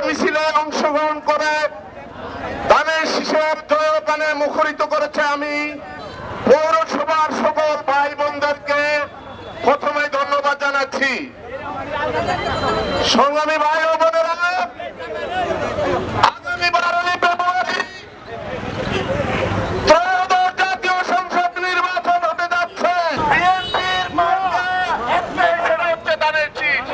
মিছিলে অংশগ্রহণ করে ধানের শীষের জয়গানে মুখরিত করেছে। আমি পৌরসভার সকল ভাই বোনদেরকে প্রথমে ধন্যবাদ জানাচ্ছি। সংগ্রামী ভাই ও বোনেরা, আগামী 12 ফেব্রুয়ারি ত্রয়োদশ জাতীয় সংসদ নির্বাচন হতে যাচ্ছে। বিএনপির মার্কা একটাই, সেটা হচ্ছে ধানের শীষ।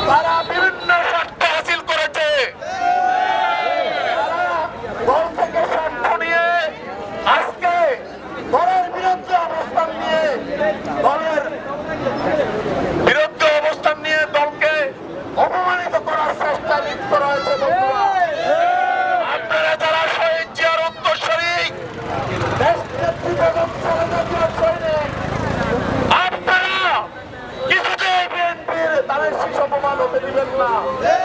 তারা বিভিন্ন স্বার্থ হাসিল করেছে। দল থেকে স্বার্থ নিয়ে আজকে দলের বিরুদ্ধে অবস্থান নিয়ে দলকে অপমানিত করার চেষ্টা লিপ্ত রয়েছে। আপনারা যারা শহীদ জিয়ার উত্তরসূরি, দেশ আপনারা কিছুতেই বিএনপির তাদের শীষ অপমান হতে দিবেন না।